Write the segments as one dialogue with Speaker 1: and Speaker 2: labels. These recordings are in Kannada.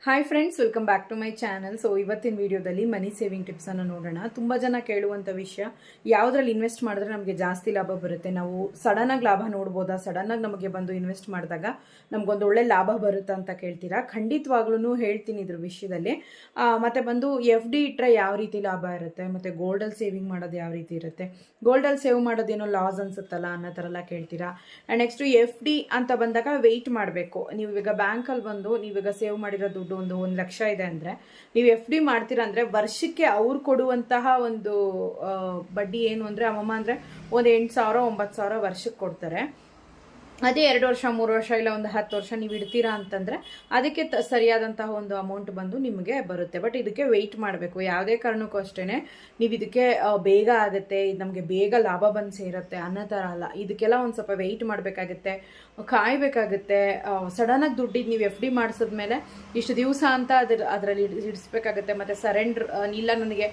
Speaker 1: Hi friends, welcome back to my channel. So ಇವತ್ತಿನ ವಿಡಿಯೋದಲ್ಲಿ ಮನಿ ಸೇವಿಂಗ್ ಟಿಪ್ಸನ್ನು ನೋಡೋಣ. ತುಂಬ ಜನ ಕೇಳುವಂಥ ವಿಷಯ, ಯಾವುದ್ರಲ್ಲಿ ಇನ್ವೆಸ್ಟ್ ಮಾಡಿದ್ರೆ ನಮಗೆ ಜಾಸ್ತಿ ಲಾಭ ಬರುತ್ತೆ, ನಾವು ಸಡನ್ನಾಗಿ ಲಾಭ ನೋಡ್ಬೋದಾ, ಸಡನ್ನಾಗಿ ನಮಗೆ ಬಂದು ಇನ್ವೆಸ್ಟ್ ಮಾಡಿದಾಗ ನಮಗೊಂದು ಒಳ್ಳೆ ಲಾಭ ಬರುತ್ತಾ ಅಂತ ಕೇಳ್ತೀರಾ. ಖಂಡಿತವಾಗ್ಲೂ ಹೇಳ್ತೀನಿ ಇದ್ರ ವಿಷಯದಲ್ಲಿ. ಮತ್ತು ಬಂದು ಎಫ್ ಡಿ ಇಟ್ಟರೆ ಯಾವ ರೀತಿ ಲಾಭ ಇರುತ್ತೆ, ಮತ್ತು ಗೋಲ್ಡಲ್ಲಿ ಸೇವಿಂಗ್ ಮಾಡೋದು ಯಾವ ರೀತಿ ಇರುತ್ತೆ, ಗೋಲ್ಡಲ್ಲಿ ಸೇವ್ ಮಾಡೋದೇನೋ ಲಾಸ್ ಅನ್ಸುತ್ತಲ್ಲ ಅನ್ನೋ ಥರ ಎಲ್ಲ ಕೇಳ್ತೀರಾ. ಆ್ಯಂಡ್ ನೆಕ್ಸ್ಟು ಎಫ್ ಡಿ ಅಂತ ಬಂದಾಗ ವೆಯ್ಟ್ ಮಾಡಬೇಕು. ನೀವು ಈಗ ಬ್ಯಾಂಕಲ್ಲಿ ಬಂದು ನೀವೀಗ ಸೇವ್ ಮಾಡಿರೋ ದುಡ್ಡು ಒಂದು 1 ಲಕ್ಷ ಇದೆ ಅಂದರೆ ನೀವು ಎಫ್ ಡಿ ಮಾಡ್ತೀರಾ ಅಂದರೆ ವರ್ಷಕ್ಕೆ ಅವ್ರು ಕೊಡುವಂತಹ ಒಂದು ಬಡ್ಡಿ ಏನು ಅಂದರೆ ಅಮ್ಮಮ್ಮ ಅಂದರೆ ಒಂದು 8,000 9,000 ವರ್ಷಕ್ಕೆ ಕೊಡ್ತಾರೆ. ಅದೇ 2 ವರ್ಷ 3 ವರ್ಷ ಇಲ್ಲ ಒಂದು 10 ವರ್ಷ ನೀವು ಇಡ್ತೀರಾ ಅಂತಂದರೆ ಅದಕ್ಕೆ ಸರಿಯಾದಂತಹ ಒಂದು ಅಮೌಂಟ್ ಬಂದು ನಿಮಗೆ ಬರುತ್ತೆ. ಬಟ್ ಇದಕ್ಕೆ ವೆಯ್ಟ್ ಮಾಡಬೇಕು. ಯಾವುದೇ ಕಾರಣಕ್ಕೂ ಅಷ್ಟೇ ನೀವು ಇದಕ್ಕೆ ಬೇಗ ಆಗುತ್ತೆ, ಇದು ನಮಗೆ ಬೇಗ ಲಾಭ ಬಂದು ಸೇರುತ್ತೆ ಅನ್ನೋ ಥರ ಅಲ್ಲ. ಇದಕ್ಕೆಲ್ಲ ಒಂದು ಸ್ವಲ್ಪ ವೆಯ್ಟ್ ಮಾಡಬೇಕಾಗುತ್ತೆ, ಕಾಯಬೇಕಾಗುತ್ತೆ. ಸಡನ್ನಾಗಿ ದುಡ್ಡಿದ್ದು ನೀವು ಎಫ್ ಡಿ ಮಾಡಿಸಿದ್ಮೇಲೆ ಇಷ್ಟು ದಿವಸ ಅಂತ ಅದರಲ್ಲಿ ಇಡಿಸ್ಬೇಕಾಗುತ್ತೆ. ಮತ್ತು ಸರೆಂಡ್ರ್ ಇಲ್ಲ, ನನಗೆ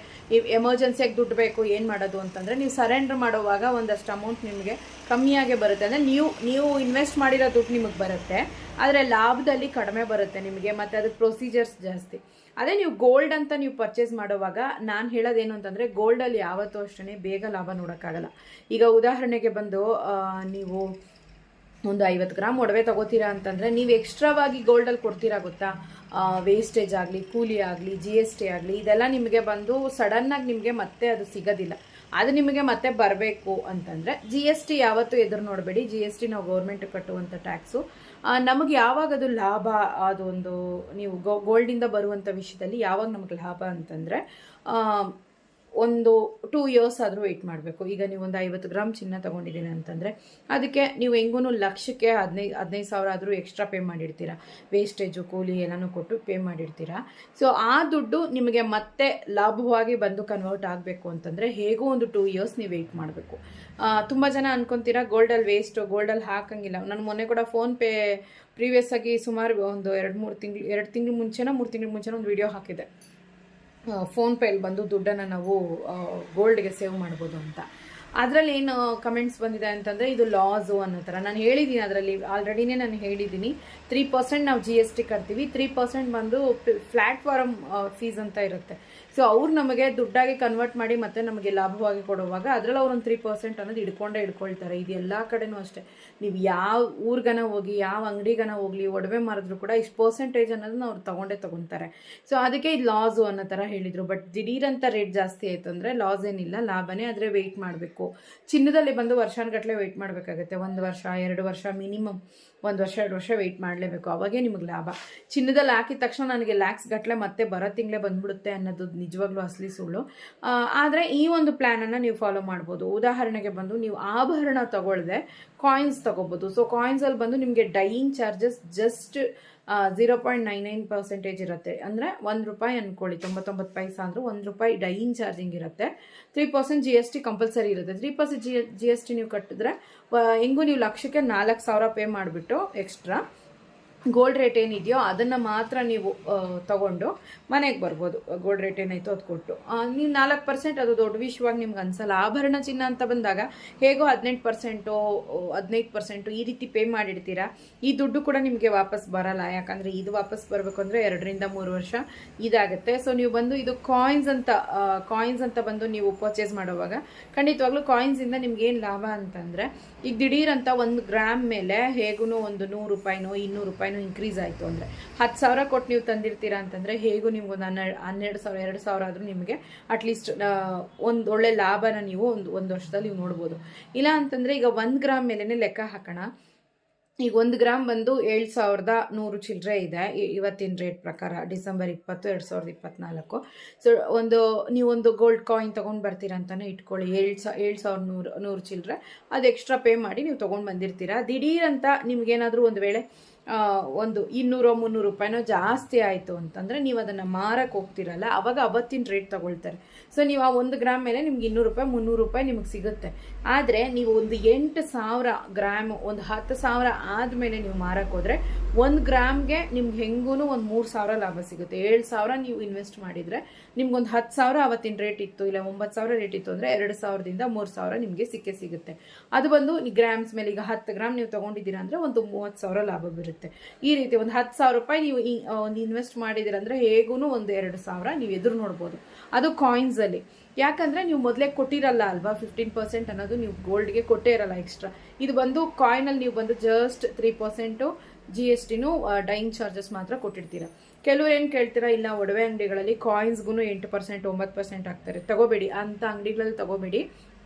Speaker 1: ಎಮರ್ಜೆನ್ಸಿಯಾಗಿ ದುಡ್ಡು ಬೇಕು, ಏನು ಮಾಡೋದು ಅಂತಂದರೆ ನೀವು ಸರೆಂಡ್ರ್ ಮಾಡುವಾಗ ಒಂದಷ್ಟು ಅಮೌಂಟ್ ನಿಮಗೆ ಕಮ್ಮಿಯಾಗೆ ಬರುತ್ತೆ. ಅಂದರೆ ನೀವು ಇನ್ವೆಸ್ಟ್ ಮಾಡಿರೋ ದುಡ್ಡು ನಿಮಗೆ ಬರುತ್ತೆ, ಆದರೆ ಲಾಭದಲ್ಲಿ ಕಡಿಮೆ ಬರುತ್ತೆ ನಿಮಗೆ, ಮತ್ತು ಅದಕ್ಕೆ ಪ್ರೊಸೀಜರ್ಸ್ ಜಾಸ್ತಿ. ಅದೇ ನೀವು ಗೋಲ್ಡ್ ಅಂತ ನೀವು ಪರ್ಚೇಸ್ ಮಾಡುವಾಗ ನಾನು ಹೇಳೋದೇನು ಅಂತಂದರೆ, ಗೋಲ್ಡಲ್ಲಿ ಯಾವತ್ತೂ ಅಷ್ಟೇ ಬೇಗ ಲಾಭ ನೋಡೋಕ್ಕಾಗಲ್ಲ. ಈಗ ಉದಾಹರಣೆಗೆ ಬಂದು ನೀವು ಒಂದು 50 ಗ್ರಾಮ್ ಒಡವೆ ತಗೋತೀರಾ ಅಂತಂದರೆ ನೀವು ಎಕ್ಸ್ಟ್ರಾವಾಗಿ ಗೋಲ್ಡಲ್ಲಿ ಕೊಡ್ತೀರಾ ಗೊತ್ತಾ, ವೇಸ್ಟೇಜ್ ಆಗಲಿ, ಕೂಲಿ ಆಗಲಿ, GST ಆಗಲಿ, ಇದೆಲ್ಲ ನಿಮಗೆ ಬಂದು ಸಡನ್ನಾಗಿ ನಿಮಗೆ ಮತ್ತೆ ಅದು ಸಿಗೋದಿಲ್ಲ. ಅದು ನಿಮಗೆ ಮತ್ತೆ ಬರಬೇಕು ಅಂತಂದರೆ GST ಯಾವತ್ತೂ ಎದುರು ನೋಡಬೇಡಿ. GST ನಾವು ಗೌರ್ಮೆಂಟ್ ಕಟ್ಟುವಂಥ ಟ್ಯಾಕ್ಸು. ನಮಗೆ ಯಾವಾಗ ಅದು ಲಾಭ, ಅದೊಂದು ನೀವು ಗೋಲ್ಡಿಂದ ಬರುವಂಥ ವಿಷಯದಲ್ಲಿ ಯಾವಾಗ ನಮಗೆ ಲಾಭ ಅಂತಂದರೆ ಒಂದು 2 ಇಯರ್ಸ್ ಆದರೂ ವೆಯ್ಟ್ ಮಾಡಬೇಕು. ಈಗ ನೀವು ಒಂದು 50 ಗ್ರಾಮ್ ಚಿನ್ನ ತೊಗೊಂಡಿದ್ದೀನಿ ಅಂತಂದರೆ ಅದಕ್ಕೆ ನೀವು ಹೆಂಗೂ ಲಕ್ಷಕ್ಕೆ 15,000 ಆದರೂ ಎಕ್ಸ್ಟ್ರಾ ಪೇ ಮಾಡಿರ್ತೀರ, ವೇಸ್ಟೇಜು ಕೂಲಿ ಎಲ್ಲನೂ ಕೊಟ್ಟು ಪೇ ಮಾಡಿರ್ತೀರ. ಸೊ ಆ ದುಡ್ಡು ನಿಮಗೆ ಮತ್ತೆ ಲಾಭವಾಗಿ ಬಂದು ಕನ್ವರ್ಟ್ ಆಗಬೇಕು ಅಂತಂದರೆ ಹೇಗೋ ಒಂದು 2 ಇಯರ್ಸ್ ನೀವು ವೆಯ್ಟ್ ಮಾಡಬೇಕು. ತುಂಬ ಜನ ಅನ್ಕೊತೀರಾ ಗೋಲ್ಡಲ್ಲಿ ವೇಸ್ಟು, ಗೋಲ್ಡಲ್ಲಿ ಹಾಕಂಗಿಲ್ಲ. ನಾನು ಮೊನ್ನೆ ಕೂಡ ಫೋನ್ಪೇ ಪ್ರೀವಿಯಸ್ ಆಗಿ ಸುಮಾರು ಒಂದು 2 ತಿಂಗಳು ಮುಂಚೆನೋ 3 ತಿಂಗಳ ಮುಂಚೆನೋ ಒಂದು ವಿಡಿಯೋ ಹಾಕಿದೆ. ಫೋನ್ಪೇಲಿ ಬಂದು ದುಡ್ಡನ್ನು ನಾವು ಗೋಲ್ಡ್ಗೆ ಸೇವ್ ಮಾಡ್ಬೋದು ಅಂತ. ಅದರಲ್ಲಿ ಏನು ಕಮೆಂಟ್ಸ್ ಬಂದಿದೆ ಅಂತಂದರೆ ಇದು ಲಾಸು ಅನ್ನೋ ಥರ. ನಾನು ಹೇಳಿದ್ದೀನಿ, ಅದರಲ್ಲಿ ಆಲ್ರೆಡಿನೇ ನಾನು ಹೇಳಿದ್ದೀನಿ, 3% ನಾವು GST ಕಟ್ತೀವಿ, 3% ಬಂದು ಪ್ಲ್ಯಾಟ್ಫಾರ್ಮ್ ಫೀಸ್ ಅಂತ ಇರುತ್ತೆ. ಸೊ ಅವ್ರು ನಮಗೆ ದುಡ್ಡಾಗಿ ಕನ್ವರ್ಟ್ ಮಾಡಿ ಮತ್ತೆ ನಮಗೆ ಲಾಭವಾಗಿ ಕೊಡುವಾಗ ಅದರಲ್ಲಿ ಅವ್ರೊಂದು 3% ಅನ್ನೋದು ಇಟ್ಕೊಳ್ತಾರೆ. ಇದು ಎಲ್ಲ ಕಡೆನೂ ಅಷ್ಟೇ. ನೀವು ಯಾವ ಊರ್ಗನ ಹೋಗಿ, ಯಾವ ಅಂಗಡಿಗನ ಹೋಗಲಿ, ಒಡವೆ ಮಾರಿದ್ರು ಕೂಡ ಇಷ್ಟು ಪರ್ಸೆಂಟೇಜ್ ಅನ್ನೋದನ್ನ ಅವ್ರು ತೊಗೊಳ್ತಾರೆ. ಸೊ ಅದಕ್ಕೆ ಇದು ಲಾಸು ಅನ್ನೋ ಥರ ಹೇಳಿದರು. ಬಟ್ ದಿಢೀರಂತ ರೇಟ್ ಜಾಸ್ತಿ ಆಯಿತು ಅಂದರೆ ಲಾಸ್ ಏನಿಲ್ಲ, ಲಾಭನೇ. ಆದರೆ ವೆಯ್ಟ್ ಮಾಡಬೇಕು. ಚಿನ್ನದಲ್ಲಿ ಬಂದು ವರ್ಷಾನುಗಟ್ಟಲೆ ವೆಯ್ಟ್ ಮಾಡಬೇಕಾಗುತ್ತೆ. 1 ವರ್ಷ 2 ವರ್ಷ ಮಿನಿಮಮ್ 1 ವರ್ಷ 2 ವರ್ಷ ವೆಯ್ಟ್ ಮಾಡಲೇಬೇಕು, ಅವಾಗೇ ನಿಮಗೆ ಲಾಭ. ಚಿನ್ನದಲ್ಲಿ ಹಾಕಿದ ತಕ್ಷಣ ನನಗೆ ಲ್ಯಾಕ್ಸ್ ಗಟ್ಟಲೆ ಮತ್ತೆ ಬರೋ ತಿಂಗಳೇ ಬಂದ್ಬಿಡುತ್ತೆ ಅನ್ನೋದು ನಿಜವಾಗ್ಲೂ ಅಸಲಿ ಸುಳ್ಳು. ಆದರೆ ಈ ಒಂದು ಪ್ಲ್ಯಾನನ್ನು ನೀವು ಫಾಲೋ ಮಾಡ್ಬೋದು. ಉದಾಹರಣೆಗೆ ಬಂದು ನೀವು ಆಭರಣ ತಗೊಳ್ಳದೆ ಕಾಯಿನ್ಸ್ ತಗೋಬೋದು. ಸೊ ಕಾಯಿನ್ಸಲ್ಲಿ ಬಂದು ನಿಮಗೆ ಡೈಯಿಂಗ್ ಚಾರ್ಜಸ್ ಜಸ್ಟ್ 0.99% ಇರುತ್ತೆ. ಅಂದರೆ ₹1 ಅಂದ್ಕೊಳ್ಳಿ, 99 ಪೈಸಾ ಅಂದರೆ ₹1 ಡೈಯಿಂಗ್ ಚಾರ್ಜಿಂಗ್ ಇರುತ್ತೆ. 3% GST ಕಂಪಲ್ಸರಿ ಇರುತ್ತೆ. 3% GST ನೀವು ಕಟ್ಟಿದ್ರೆ ಹೆಂಗೂ ನೀವು ಲಕ್ಷಕ್ಕೆ 4,000 ಪೇ ಮಾಡಿಬಿಟ್ಟು ಎಕ್ಸ್ಟ್ರಾ ಗೋಲ್ಡ್ ರೇಟ್ ಏನಿದೆಯೋ ಅದನ್ನು ಮಾತ್ರ ನೀವು ತಗೊಂಡು ಮನೆಗೆ ಬರ್ಬೋದು. ಗೋಲ್ಡ್ ರೇಟ್ ಏನಾಯಿತು ಅದು ಕೊಟ್ಟು ನೀವು 4%, ಅದು ದೊಡ್ಡ ವಿಷಯವಾಗಿ ನಿಮ್ಗೆ ಅನ್ಸಲ್ಲ. ಆಭರಣ ಚಿನ್ನ ಅಂತ ಬಂದಾಗ ಹೇಗೋ 18% 15% ಈ ರೀತಿ ಪೇ ಮಾಡಿಡ್ತೀರಾ. ಈ ದುಡ್ಡು ಕೂಡ ನಿಮಗೆ ವಾಪಸ್ ಬರಲ್ಲ. ಯಾಕಂದರೆ ಇದು ವಾಪಸ್ ಬರಬೇಕು ಅಂದರೆ 2 ರಿಂದ 3 ವರ್ಷ ಇದಾಗುತ್ತೆ. ಸೊ ನೀವು ಬಂದು ಇದು ಕಾಯಿನ್ಸ್ ಅಂತ ಬಂದು ನೀವು ಪರ್ಚೇಸ್ ಮಾಡುವಾಗ ಖಂಡಿತವಾಗ್ಲೂ ಕಾಯಿನ್ಸಿಂದ ನಿಮ್ಗೇನು ಲಾಭ ಅಂತಂದರೆ, ಈಗ ದಿಢೀರಂತ 1 ಗ್ರಾಮ್ ಮೇಲೆ ಹೇಗೂ ಒಂದು ₹100 ₹200 ಇನ್ಕ್ರೀಸ್ ಆಯಿತು ಅಂದರೆ 10,000 ಕೊಟ್ಟು ನೀವು ತಂದಿರ್ತೀರಾ ಅಂತಂದರೆ ಹೇಗೂ ನಿಮ್ಗೊಂದು 12,000 2,000 ಆದರೂ ನಿಮಗೆ ಅಟ್ಲೀಸ್ಟ್ ಒಂದು ಒಳ್ಳೆ ಲಾಭನ ನೀವು ಒಂದು ವರ್ಷದಲ್ಲಿ ನೀವು ನೋಡ್ಬೋದು. ಇಲ್ಲ ಅಂತಂದರೆ ಈಗ 1 ಗ್ರಾಮ್ ಮೇಲೇ ಲೆಕ್ಕ ಹಾಕೋಣ. ಈಗ 1 ಗ್ರಾಮ್ ಬಂದು 7,100 ಚಿಲ್ಲರೆ ಇದೆ ಇವತ್ತಿನ ರೇಟ್ ಪ್ರಕಾರ, ಡಿಸೆಂಬರ್ 20, 2024. ಸೊ ನೀವೊಂದು ಗೋಲ್ಡ್ ಕಾಯಿನ್ ತೊಗೊಂಡು ಬರ್ತೀರಾ ಅಂತಲೇ ಇಟ್ಕೊಳ್ಳಿ. 7,100 ಚಿಲ್ಲರೆ ಅದು ಎಕ್ಸ್ಟ್ರಾ ಪೇ ಮಾಡಿ ನೀವು ತೊಗೊಂಡು ಬಂದಿರ್ತೀರಾ. ದಿಢೀರಂತ ನಿಮ್ಗೇನಾದರೂ ಒಂದು ವೇಳೆ ಒಂದು ₹200-300 ಜಾಸ್ತಿ ಆಯಿತು ಅಂತಂದರೆ ನೀವು ಅದನ್ನು ಮಾರಕ್ಕೆ ಹೋಗ್ತಿರಲ್ಲ, ಅವಾಗ ಅವತ್ತಿನ ರೇಟ್ ತಗೊಳ್ತಾರೆ. ಸೊ ನೀವು ಆ 1 ಗ್ರಾಮ್ ಮೇಲೆ ನಿಮ್ಗೆ ₹200-300 ನಿಮಗೆ ಸಿಗುತ್ತೆ. ಆದರೆ ನೀವು ಒಂದು 8,000 ಗ್ರಾಮ್, ಒಂದು 10,000 ಆದಮೇಲೆ ನೀವು ಮಾರಕ್ಕೆ ಹೋದರೆ 1 ಗ್ರಾಮ್ಗೆ ನಿಮ್ಗೆ ಹೆಂಗೂ ಒಂದು 3,000 ಲಾಭ ಸಿಗುತ್ತೆ. 7,000 ನೀವು ಇನ್ವೆಸ್ಟ್ ಮಾಡಿದರೆ ನಿಮ್ಗೊಂದು 10,000 ಅವತ್ತಿನ ರೇಟ್ ಇತ್ತು, ಇಲ್ಲ 9,000 ರೇಟ್ ಇತ್ತು ಅಂದರೆ 2,000ದಿಂದ 3,000 ನಿಮಗೆ ಸಿಗುತ್ತೆ. ಅದು ಬಂದು ಗ್ರಾಮ್ಸ್ ಮೇಲೆ ಈಗ 10 ಗ್ರಾಮ್ ನೀವು ತೊಗೊಂಡಿದ್ದೀರಾ ಅಂದರೆ ಒಂದು 30,000 ಲಾಭ ಬರುತ್ತೆ. ಇರುತ್ತೆ. ಈ ರೀತಿ ಒಂದು 10,000 ರೂಪಾಯಿ ನೀವು ಒಂದು ಇನ್ವೆಸ್ಟ್ ಮಾಡಿದಿರ ಅಂದರೆ ಹೇಗೂ ಒಂದು 2,000 ನೀವು ಎದುರು ನೋಡ್ಬೋದು. ಅದು ಕಾಯಿನ್ಸಲ್ಲಿ. ಯಾಕಂದರೆ ನೀವು ಮೊದಲೇ ಕೊಟ್ಟಿರಲ್ಲ ಅಲ್ವಾ, 15% ಅನ್ನೋದು ನೀವು ಗೋಲ್ಡ್ಗೆ ಕೊಟ್ಟೇ ಇರಲ್ಲ ಎಕ್ಸ್ಟ್ರಾ. ಇದು ಬಂದು ಕಾಯಿನಲ್ಲಿ ನೀವು ಬಂದು ಜಸ್ಟ್ 3% GSTನೂ ಡೈಯಿಂಗ್ ಚಾರ್ಜಸ್ ಮಾತ್ರ ಕೊಟ್ಟಿರ್ತೀರ. ಕೆಲವ್ರು ಏನು ಕೇಳ್ತೀರಾ, ಇಲ್ಲ ಒಡವೆ ಅಂಗಡಿಗಳಲ್ಲಿ ಕಾಯಿನ್ಸ್ಗೂ 8% 9% ಆಗ್ತಾರೆ, ತಗೋಬೇಡಿ ಅಂತ ಅಂಗಡಿಗಳಲ್ಲಿ ತಗೋಬೇಡಿ.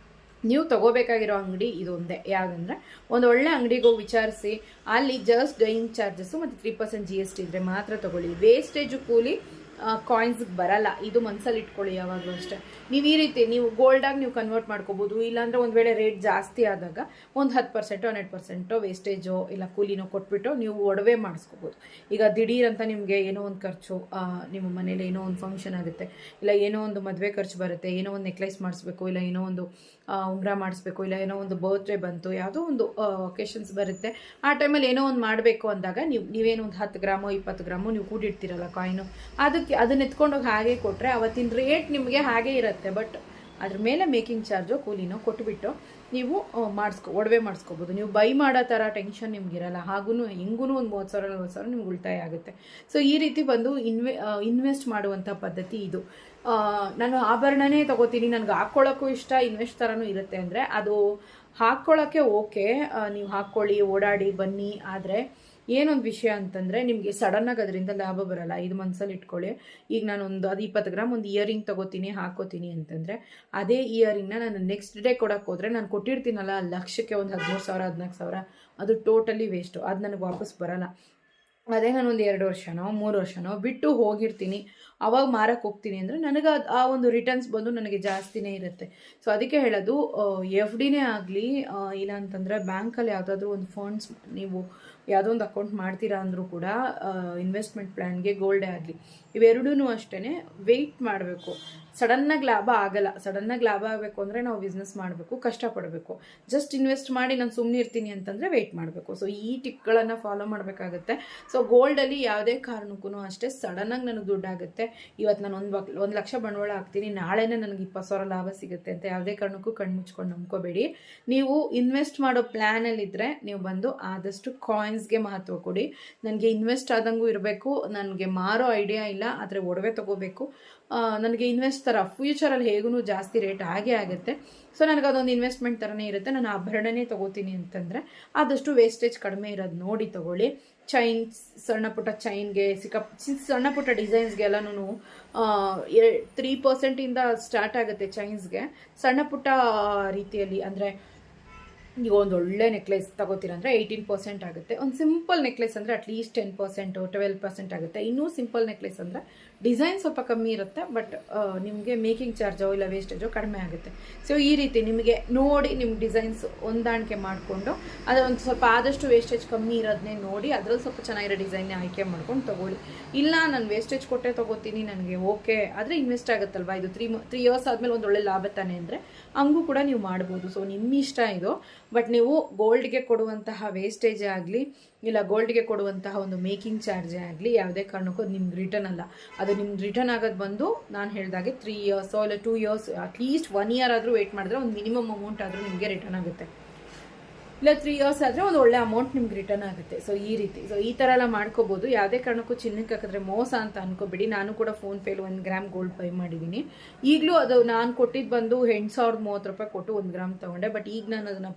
Speaker 1: ನೀವು ತಗೋಬೇಕಾಗಿರೋ ಅಂಗಡಿ ಇದೊಂದೇ, ಯಾವುದಂದ್ರೆ ಒಂದು ಒಳ್ಳೆ ಅಂಗಡಿಗೆ ಹೋಗಿ ವಿಚಾರಿಸಿ, ಅಲ್ಲಿ ಜಸ್ಟ್ ಡೈಯಿಂಗ್ ಚಾರ್ಜಸ್ಸು ಮತ್ತು 3% GST ಇದ್ರೆ ಮಾತ್ರ ತಗೊಳ್ಳಿ. ವೇಸ್ಟೇಜು ಕೂಲಿ ಕಾಯಿನ್ಸ್ಗೆ ಬರಲ್ಲ, ಇದು ಮನಸ್ಸಲ್ಲಿ ಇಟ್ಕೊಳ್ಳಿ ಯಾವಾಗಲೂ ಅಷ್ಟೇ. ನೀವು ಈ ರೀತಿ ನೀವು ಗೋಲ್ಡಾಗಿ ನೀವು ಕನ್ವರ್ಟ್ ಮಾಡ್ಕೋಬೋದು. ಇಲ್ಲಾಂದರೆ ಒಂದು ವೇಳೆ ರೇಟ್ ಜಾಸ್ತಿ ಆದಾಗ ಒಂದು 10% 12% ವೇಸ್ಟೇಜೋ ಇಲ್ಲ ಕೂಲಿನೋ ಕೊಟ್ಬಿಟ್ಟು ನೀವು ಒಡವೆ ಮಾಡಿಸ್ಕೋಬೋದು. ಈಗ ದಿಢೀರಂತ ನಿಮಗೆ ಏನೋ ಒಂದು ಖರ್ಚು, ನಿಮ್ಮ ಮನೇಲಿ ಏನೋ ಒಂದು ಫಂಕ್ಷನ್ ಆಗುತ್ತೆ, ಇಲ್ಲ ಏನೋ ಒಂದು ಮದುವೆ ಖರ್ಚು ಬರುತ್ತೆ, ಏನೋ ಒಂದು ನೆಕ್ಲೆಸ್ ಮಾಡಿಸ್ಬೇಕು, ಇಲ್ಲ ಏನೋ ಒಂದು ಉಂಗುರ ಮಾಡಿಸ್ಬೇಕು, ಇಲ್ಲ ಏನೋ ಒಂದು ಬರ್ತ್ಡೇ ಬಂತು, ಯಾವುದೋ ಒಂದು ಒಕೇಶನ್ಸ್ ಬರುತ್ತೆ, ಆ ಟೈಮಲ್ಲಿ ಏನೋ ಒಂದು ಮಾಡಬೇಕು ಅಂದಾಗ ನೀವೇನೋ ಒಂದು 10 ಗ್ರಾಮೋ 20 ಗ್ರಾಮೋ ನೀವು ಕೂಡಿಡ್ತೀರಲ್ಲ ಕಾಯಿನು, ಅದನ್ನ ಎತ್ಕೊಂಡೋಗಿ ಹಾಗೆ ಕೊಟ್ಟರೆ ಅವತ್ತಿನ ರೇಟ್ ನಿಮಗೆ ಹಾಗೆ ಇರುತ್ತೆ. ಬಟ್ ಅದ್ರ ಮೇಲೆ ಮೇಕಿಂಗ್ ಚಾರ್ಜು ಕೂಲಿನೋ ಕೊಟ್ಬಿಟ್ಟು ನೀವು ಒಡವೆ ಮಾಡಿಸ್ಕೋಬೋದು. ನೀವು ಬೈ ಮಾಡೋ ಥರ ಟೆನ್ಷನ್ ನಿಮ್ಗಿರಲ್ಲ. ಹಾಗೂ ಹೆಂಗೂ ಒಂದು 30,000 40,000 ನಿಮ್ಗೆ ಉಳಿತಾಯ ಆಗುತ್ತೆ. ಸೊ ಈ ರೀತಿ ಬಂದು ಇನ್ವೆಸ್ಟ್ ಮಾಡುವಂಥ ಪದ್ಧತಿ ಇದು. ನಾನು ಆಭರಣನೇ ತಗೋತೀನಿ, ನನಗೆ ಹಾಕ್ಕೊಳ್ಳೋಕ್ಕೂ ಇಷ್ಟ, ಇನ್ವೆಸ್ಟ್ ಥರನೂ ಇರುತ್ತೆ ಅಂದರೆ ಅದು ಹಾಕ್ಕೊಳ್ಳೋಕ್ಕೆ ಓಕೆ, ನೀವು ಹಾಕ್ಕೊಳ್ಳಿ, ಓಡಾಡಿ ಬನ್ನಿ. ಆದರೆ ಏನೊಂದು ವಿಷಯ ಅಂತಂದರೆ ನಿಮಗೆ ಸಡನ್ನಾಗಿ ಅದರಿಂದ ಲಾಭ ಬರಲ್ಲ, ಇದು ಮನಸ್ಸಲ್ಲಿ ಇಟ್ಕೊಳ್ಳಿ. ಈಗ ನಾನೊಂದು 20 ಗ್ರಾಮ್ ಒಂದು ಇಯರಿಂಗ್ ತೊಗೋತೀನಿ, ಹಾಕೋತೀನಿ ಅಂತಂದರೆ ಅದೇ ಇಯರಿಂಗ್ನ ನಾನು ನೆಕ್ಸ್ಟ್ ಡೇ ಕೊಡೋಕ್ಕೆ ಹೋದರೆ ನಾನು ಕೊಟ್ಟಿರ್ತೀನಲ್ಲ ಲಕ್ಷಕ್ಕೆ ಒಂದು 13,000 14,000, ಅದು ಟೋಟಲಿ ವೇಸ್ಟು, ಅದು ನನಗೆ ವಾಪಸ್ ಬರಲ್ಲ. ಅದೇ ನಾನೊಂದು 2 ವರ್ಷನೋ 3 ವರ್ಷನೋ ಬಿಟ್ಟು ಹೋಗಿರ್ತೀನಿ, ಅವಾಗ ಮಾರಕ್ಕೆ ಹೋಗ್ತೀನಿ ಅಂದರೆ ನನಗೆ ಆ ಒಂದು ರಿಟರ್ನ್ಸ್ ಬಂದು ನನಗೆ ಜಾಸ್ತಿನೇ ಇರುತ್ತೆ. ಸೊ ಅದಕ್ಕೆ ಹೇಳೋದು, FDನೇ ಆಗಲಿ, ಇಲ್ಲ ಅಂತಂದರೆ ಬ್ಯಾಂಕಲ್ಲಿ ಯಾವುದಾದ್ರೂ ಒಂದು ಫಂಡ್ಸ್ ನೀವು ಯಾವುದೋ ಒಂದು ಅಕೌಂಟ್ ಮಾಡ್ತೀರಾ ಅಂದರೂ ಕೂಡ ಇನ್ವೆಸ್ಟ್ಮೆಂಟ್ ಪ್ಲ್ಯಾನ್ಗೆ ಗೋಲ್ಡೇ ಆಗಲಿ, ಇವೆರಡೂ ಅಷ್ಟೇ ವೆಯ್ಟ್ ಮಾಡಬೇಕು. ಸಡನ್ನಾಗಿ ಲಾಭ ಆಗಲ್ಲ. ಸಡನ್ನಾಗಿ ಲಾಭ ಆಗಬೇಕು ಅಂದರೆ ನಾವು ಬಿಸ್ನೆಸ್ ಮಾಡಬೇಕು, ಕಷ್ಟಪಡಬೇಕು. ಜಸ್ಟ್ ಇನ್ವೆಸ್ಟ್ ಮಾಡಿ ನಾನು ಸುಮ್ಮನೆ ಇರ್ತೀನಿ ಅಂತಂದರೆ ವೆಯ್ಟ್ ಮಾಡಬೇಕು. ಸೊ ಈ ಟಿಪ್ಗಳನ್ನು ಫಾಲೋ ಮಾಡಬೇಕಾಗುತ್ತೆ. ಸೊ ಗೋಲ್ಡಲ್ಲಿ ಯಾವುದೇ ಕಾರಣಕ್ಕೂ ಅಷ್ಟೇ ಸಡನ್ನಾಗಿ ನನಗೆ ದುಡ್ಡಾಗುತ್ತೆ, ಇವತ್ತು ನಾನು 1 ಲಕ್ಷ ಬಂಡವಾಳ ಹಾಕ್ತೀನಿ, ನಾಳೆನೇ ನನಗೆ 20,000 ಲಾಭ ಸಿಗುತ್ತೆ ಅಂತ ಯಾವುದೇ ಕಾರಣಕ್ಕೂ ಕಣ್ಮುಚ್ಕೊಂಡು ನಂಬ್ಕೋಬೇಡಿ. ನೀವು ಇನ್ವೆಸ್ಟ್ ಮಾಡೋ ಪ್ಲ್ಯಾನಲ್ಲಿದ್ದರೆ ನೀವು ಬಂದು ಆದಷ್ಟು ಕಾಯಿನ್ಸ್ಗೆ ಮಹತ್ವ ಕೊಡಿ. ನನಗೆ ಇನ್ವೆಸ್ಟ್ ಆದಂಗೂ ಇರಬೇಕು, ನನಗೆ ಮಾರೋ ಐಡಿಯಾ ಇಲ್ಲ, ಆದರೆ ಒಡವೆ ತೊಗೋಬೇಕು, ನನಗೆ ಇನ್ವೆಸ್ಟ್ ಥರ ಫ್ಯೂಚರಲ್ಲಿ ಹೇಗೂ ಜಾಸ್ತಿ ರೇಟ್ ಆಗೇ ಆಗುತ್ತೆ. ಸೊ ನನಗೆ ಅದೊಂದು ಇನ್ವೆಸ್ಟ್ಮೆಂಟ್ ಥರನೇ ಇರುತ್ತೆ. ನಾನು ಆಭರಣನೇ ತೊಗೋತೀನಿ ಅಂತಂದರೆ ಆದಷ್ಟು ವೇಸ್ಟೇಜ್ ಕಡಿಮೆ ಇರೋದು ನೋಡಿ ತೊಗೊಳ್ಳಿ. ಚೈನ್ಸ್, ಸಣ್ಣ ಪುಟ್ಟ ಚೈನ್ಗೆ ಸಣ್ಣ ಪುಟ್ಟ ಡಿಸೈನ್ಸ್ಗೆಲ್ಲನೂ 3% ಸ್ಟಾರ್ಟ್ ಆಗುತ್ತೆ ಚೈನ್ಸ್ಗೆ. ಸಣ್ಣ ಪುಟ್ಟ ರೀತಿಯಲ್ಲಿ ಅಂದರೆ ನೀವು ಒಂದು ಒಳ್ಳೆ ನೆಕ್ಲೆಸ್ ತಗೋತೀರ ಅಂದರೆ 18% ಆಗುತ್ತೆ. ಒಂದು ಸಿಂಪಲ್ ನೆಕ್ಲೆಸ್ ಅಂದರೆ ಅಟ್ಲೀಸ್ಟ್ 10% 12% ಆಗುತ್ತೆ. ಇನ್ನೂ ಸಿಂಪಲ್ ನೆಕ್ಲೆಸ್ ಅಂದರೆ ಡಿಸೈನ್ ಸ್ವಲ್ಪ ಕಮ್ಮಿ ಇರುತ್ತೆ, ಬಟ್ ನಿಮಗೆ ಮೇಕಿಂಗ್ ಚಾರ್ಜೋ ಇಲ್ಲ ವೇಸ್ಟೇಜೋ ಕಡಿಮೆ ಆಗುತ್ತೆ. ಸೊ ಈ ರೀತಿ ನಿಮಗೆ ನೋಡಿ ನಿಮ್ಮ ಡಿಸೈನ್ಸ್ ಹೊಂದಾಣಿಕೆ ಮಾಡಿಕೊಂಡು ಅದೊಂದು ಸ್ವಲ್ಪ ಆದಷ್ಟು ವೇಸ್ಟೇಜ್ ಕಮ್ಮಿ ಇರೋದನ್ನೇ ನೋಡಿ ಅದರಲ್ಲಿ ಸ್ವಲ್ಪ ಚೆನ್ನಾಗಿರೋ ಡಿಸೈನ್ನೇ ಆಯ್ಕೆ ಮಾಡ್ಕೊಂಡು ತೊಗೊಳ್ಳಿ. ಇಲ್ಲ ನಾನು ವೇಸ್ಟೇಜ್ ಕೊಟ್ಟೆ ತೊಗೋತೀನಿ, ನನಗೆ ಓಕೆ ಆದರೆ ಇನ್ವೆಸ್ಟ್ ಆಗುತ್ತಲ್ವಾ, ಇದು 3 ಇಯರ್ಸ್ ಆದಮೇಲೆ ಒಂದು ಒಳ್ಳೆ ಲಾಭ ತಾನೆ ಅಂದರೆ ಹಂಗೂ ಕೂಡ ನೀವು ಮಾಡ್ಬೋದು. ಸೊ ನಿಮ್ಮ ಇಷ್ಟ ಇದು. ಬಟ್ ನೀವು ಗೋಲ್ಡ್ಗೆ ಕೊಡುವಂತಹ ವೇಸ್ಟೇಜೇ ಆಗಲಿ ಇಲ್ಲ ಗೋಲ್ಡ್ಗೆ ಕೊಡುವಂತಹ ಒಂದು ಮೇಕಿಂಗ್ ಚಾರ್ಜೇ ಆಗಲಿ ಯಾವುದೇ ಕಾರಣಕ್ಕೂ ನಿಮ್ಗೆ ರಿಟರ್ನ್ ಅಲ್ಲ. ಅದು ನಿಮ್ಗೆ ರಿಟರ್ನ್ ಆಗೋದು ಬಂದು ನಾನು ಹೇಳಿದಾಗೆ 3 ಇಯರ್ಸೋ ಇಲ್ಲ 2 ಇಯರ್ಸ್, ಅಟ್ಲೀಸ್ಟ್ 1 ಇಯರ್ ಆದರೂ ವೆಯ್ಟ್ ಮಾಡಿದ್ರೆ ಒಂದು ಮಿನಿಮಮ್ ಅಮೌಂಟ್ ಆದರೂ ನಿಮಗೆ ರಿಟರ್ನ್ ಆಗುತ್ತೆ. ಇಲ್ಲ 3 ಇಯರ್ಸ್ ಆದರೆ ಒಂದು ಒಳ್ಳೆ ಅಮೌಂಟ್ ನಿಮ್ಗೆ ರಿಟರ್ನ್ ಆಗುತ್ತೆ. ಸೊ ಈ ರೀತಿ ಈ ಥರ ಎಲ್ಲ ಮಾಡ್ಕೋಬೋದು. ಯಾವುದೇ ಕಾರಣಕ್ಕೂ ಚಿನ್ನಕ್ಕೆ ಹಾಕಿದ್ರೆ ಮೋಸ ಅಂತ ಅನ್ಕೋಬೇಡಿ. ನಾನು ಕೂಡ ಫೋನ್ಪೇಲಿ 1 ಗ್ರಾಮ್ ಗೋಲ್ಡ್ ಬೈ ಮಾಡಿದ್ದೀನಿ. ಈಗಲೂ ಅದು ನಾನು ಕೊಟ್ಟಿದ್ದು ಬಂದು 8,030 ರೂಪಾಯಿ ಕೊಟ್ಟು 1 ಗ್ರಾಮ್ ತೊಗೊಂಡೆ. ಬಟ್ ಈಗ ನಾನು ಅದನ್ನು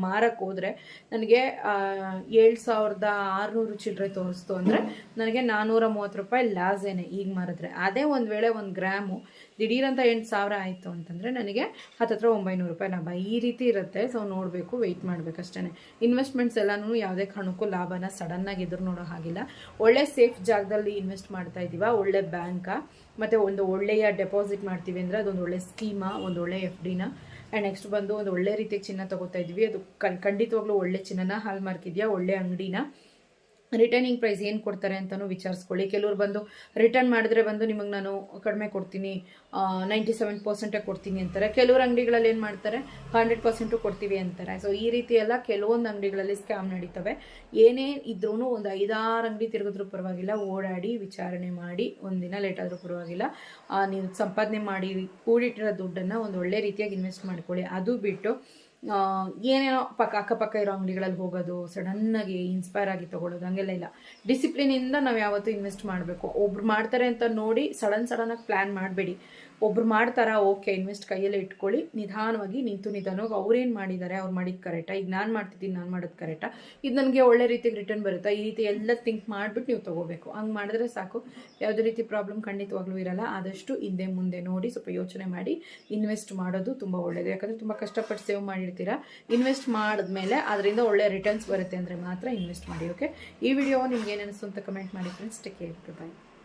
Speaker 1: ಮಾರಕ್ಕೆ ಹೋದರೆ ನನಗೆ 7,600 ಚಿಲ್ಲರೆ ತೋರಿಸ್ತು ಅಂದರೆ ನನಗೆ 430 ರೂಪಾಯಿ ಲಾಸೇನೆ ಈಗ ಮಾರಿದ್ರೆ. ಅದೇ ಒಂದು ವೇಳೆ 1 ಗ್ರಾಮು ದಿಢೀರಂತ 8,000 ಆಯಿತು ಅಂತಂದರೆ ನನಗೆ ಹತ್ತತ್ರ 900 ರೂಪಾಯಿ ಲಾಭ. ಈ ರೀತಿ ಇರುತ್ತೆ. ಸೊ ನೋಡಬೇಕು, ವೆಯ್ಟ್ ಮಾಡಬೇಕಷ್ಟೇ. ಇನ್ವೆಸ್ಟ್ಮೆಂಟ್ಸ್ ಎಲ್ಲನೂ ಯಾವುದೇ ಕಾರಣಕ್ಕೂ ಲಾಭನ ಸಡನ್ನಾಗಿ ಎದುರು ನೋಡೋ ಹಾಗಿಲ್ಲ. ಒಳ್ಳೆ ಸೇಫ್ ಜಾಗದಲ್ಲಿ ಇನ್ವೆಸ್ಟ್ ಮಾಡ್ತಾ ಇದ್ದೀವ, ಒಳ್ಳೆ ಬ್ಯಾಂಕಾ ಮತ್ತು ಒಂದು ಒಳ್ಳೆಯ ಡೆಪಾಸಿಟ್ ಮಾಡ್ತೀವಿ ಅಂದರೆ ಅದೊಂದು ಒಳ್ಳೆ ಸ್ಕೀಮಾ, ಒಂದು ಒಳ್ಳೆ FDನ. ಆ್ಯಂಡ್ ನೆಕ್ಸ್ಟ್ ಬಂದು ಒಂದು ಒಳ್ಳೆ ರೀತಿಯ ಚಿನ್ನ ತೊಗೋತಾ ಇದ್ವಿ, ಅದು ಖಂಡಿತವಾಗ್ಲೂ ಒಳ್ಳೆ ಚಿನ್ನನ, ಹಾಲ್ ಮಾರ್ಕ್ ಇದೆಯಾ, ಒಳ್ಳೆ ಅಂಗಡಿನ, ರಿಟರ್ನಿಂಗ್ ಪ್ರೈಸ್ ಏನು ಕೊಡ್ತಾರೆ ಅಂತಲೂ ವಿಚಾರಿಸ್ಕೊಳ್ಳಿ. ಕೆಲವ್ರು ಬಂದು ರಿಟರ್ನ್ ಮಾಡಿದ್ರೆ ಬಂದು ನಿಮಗೆ ನಾನು ಕಡಿಮೆ ಕೊಡ್ತೀನಿ, 97% ಕೊಡ್ತೀನಿ ಅಂತಾರೆ. ಕೆಲವ್ರು ಅಂಗಡಿಗಳಲ್ಲಿ ಏನು ಮಾಡ್ತಾರೆ 100% ಕೊಡ್ತೀವಿ ಅಂತಾರೆ. ಸೊ ಈ ರೀತಿ ಎಲ್ಲ ಕೆಲವೊಂದು ಅಂಗಡಿಗಳಲ್ಲಿ ಸ್ಕ್ಯಾಮ್ ನಡೀತವೆ. ಏನೇ ಇದ್ರೂ ಒಂದು 5-6 ಅಂಗಡಿ ತಿರುಗಿದ್ರೂ ಪರವಾಗಿಲ್ಲ, ಓಡಾಡಿ ವಿಚಾರಣೆ ಮಾಡಿ, ಒಂದಿನ ಲೇಟ್ ಆದರೂ ಪರವಾಗಿಲ್ಲ, ನೀವು ಸಂಪಾದನೆ ಮಾಡಿ ಕೂಡಿಟ್ಟಿರೋ ದುಡ್ಡನ್ನು ಒಂದು ಒಳ್ಳೆ ರೀತಿಯಾಗಿ ಇನ್ವೆಸ್ಟ್ ಮಾಡ್ಕೊಳ್ಳಿ. ಅದು ಬಿಟ್ಟು ಏನೇನೋ ಅಕ್ಕಪಕ್ಕ ಇರೋ ಅಂಗಡಿಗಳಲ್ಲಿ ಹೋಗೋದು, ಸಡನ್ನಾಗಿ ಇನ್ಸ್ಪೈರ್ ಆಗಿ ತೊಗೊಳ್ಳೋದು ಹಂಗೆಲ್ಲ ಇಲ್ಲ. ಡಿಸಿಪ್ಲಿನಿಂದ ನಾವು ಯಾವತ್ತೂ ಇನ್ವೆಸ್ಟ್ ಮಾಡಬೇಕು. ಒಬ್ರು ಮಾಡ್ತಾರೆ ಅಂತ ನೋಡಿ ಸಡನ್ನಾಗಿ ಪ್ಲ್ಯಾನ್ ಮಾಡಬೇಡಿ. ಒಬ್ರು ಮಾಡ್ತಾರಾ, ಓಕೆ ಇನ್ವೆಸ್ಟ್ ಕೈಯಲ್ಲೇ ಇಟ್ಕೊಳ್ಳಿ, ನಿಧಾನವಾಗಿ ನಿಧಾನವಾಗಿ ಅವ್ರೇನು ಮಾಡಿದ್ದಾರೆ, ಅವ್ರು ಮಾಡಿದ್ದು ಕರೆಕ್ಟಾ, ಈಗ ನಾನು ಮಾಡ್ತಿದ್ದೀನಿ, ನಾನು ಮಾಡೋದು ಕರೆಕ್ಟಾ, ಇದು ನನಗೆ ಒಳ್ಳೆ ರೀತಿಗೆ ರಿಟರ್ನ್ ಬರುತ್ತಾ, ಈ ರೀತಿ ಎಲ್ಲ ಥಿಂಕ್ ಮಾಡಿಬಿಟ್ಟು ನೀವು ತೊಗೋಬೇಕು. ಹಂಗೆ ಮಾಡಿದ್ರೆ ಸಾಕು, ಯಾವುದೇ ರೀತಿ ಪ್ರಾಬ್ಲಮ್ ಖಂಡಿತವಾಗ್ಲೂ ಇರಲ್ಲ. ಆದಷ್ಟು ಹಿಂದೆ ಮುಂದೆ ನೋಡಿ ಸ್ವಲ್ಪ ಯೋಚನೆ ಮಾಡಿ ಇನ್ವೆಸ್ಟ್ ಮಾಡೋದು ತುಂಬ ಒಳ್ಳೆಯದು. ಯಾಕಂದರೆ ತುಂಬ ಕಷ್ಟಪಟ್ಟು ಸೇವ್ ಮಾಡಿರ್ತೀರಾ, ಇನ್ವೆಸ್ಟ್ ಮಾಡಿದ್ಮೇಲೆ ಅದರಿಂದ ಒಳ್ಳೆ ರಿಟರ್ನ್ಸ್ ಬರುತ್ತೆ ಅಂದರೆ ಮಾತ್ರ ಇನ್ವೆಸ್ಟ್ ಮಾಡಿ. ಓಕೆ, ಈ ವಿಡಿಯೋ ನಿಮ್ಗೆ ಏನು ಅನಿಸ್ತು ಅಂತ ಕಮೆಂಟ್ ಮಾಡಿ ಫ್ರೆಂಡ್ಸ್. ಟೇಕ್ ಕೇರ್, ಬಾಯ್.